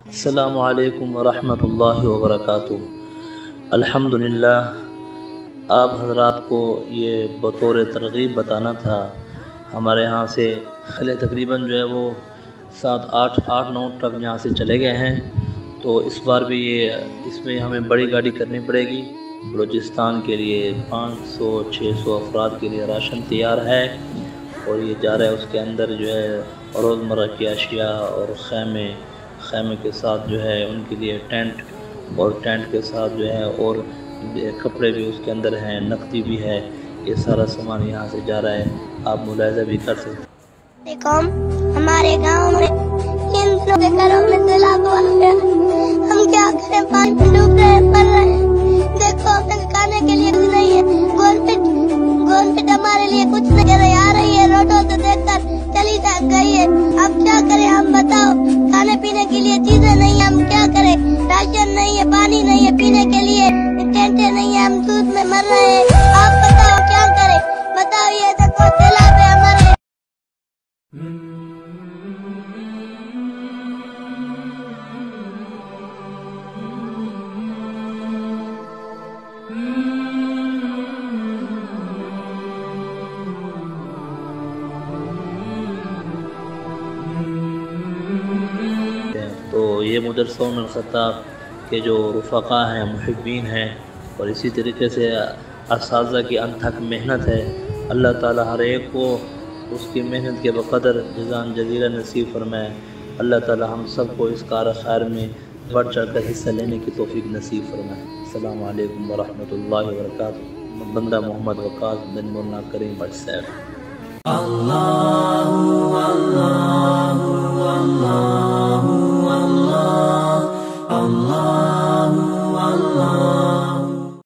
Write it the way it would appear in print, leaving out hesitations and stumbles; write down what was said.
السلام علیکم ورحمۃ اللہ وبرکاتہ۔ الحمدللہ، آپ حضرات کو یہ بطور ترغیب بتانا تھا، ہمارے ہاں سے تقریباً جو ہے وہ 8-9 ٹرک یہاں سے چلے گئے ہیں، تو اس بار بھی اس میں ہمیں بڑی گاڑی کرنی پڑے گی۔ بلوچستان کے لیے 500-600 افراد کے لیے راشن تیار ہے، اور یہ جا رہا ہے۔ اس کے اندر جو ہے روزمرہ کی اشیاء اور خیمے کے ساتھ جو ہے ان کے لیے ٹینٹ، اور ٹینٹ کے ساتھ جو ہے اور کپڑے بھی اس کے اندر ہیں، نقدی بھی ہے۔ یہ سارا سامان یہاں سے جا رہا ہے، آپ ملاحظہ بھی کر سکتے ہیں۔ ہمارے گاؤں میں ان لوگوں کے گھروں میں سیلاب آ گیا، ہم کیا کریں؟ پانی میں ڈوب رہے ہیں، مر رہے ہیں۔ دیکھو کھانے کے لیے کچھ نہیں ہے، گورنمنٹ ہمارے لیے کچھ نہیں آ رہی ہے، روڈوں سے دیکھ کر چلی گئی ہے۔ اب کیا کریں ہم؟ بتاؤ، کھانے پینے کے لیے چیزیں نہیں ہیں، ہم کیا کریں؟ راشن نہیں ہے، پانی نہیں ہے پینے کے لیے، ٹینٹیں نہیں ہیں، ہم دودھ میں مر رہے ہیں۔ آپ بتاؤ کیا کریں؟ بتاؤ، یہ دیکھو سیلاب ہے ہمارے۔ تو یہ مدرسہ من الخطاب کے جو رفقا ہیں، محبین ہیں، اور اسی طریقے سے اساتذہ کی انتھک محنت ہے، اللہ تعالی ہر ایک کو اس کی محنت کے بقدر جزان جزیرہ نصیب فرمائے۔ اللہ تعالی ہم سب کو اس کار خیر میں بڑھ چڑھ کر حصہ لینے کی توفیق نصیب فرمائے۔ السلام علیکم ورحمۃ اللہ وبرکاتہ۔ بندہ محمد وقاص بن مولانا کریم بٹ صاحب۔ اللہ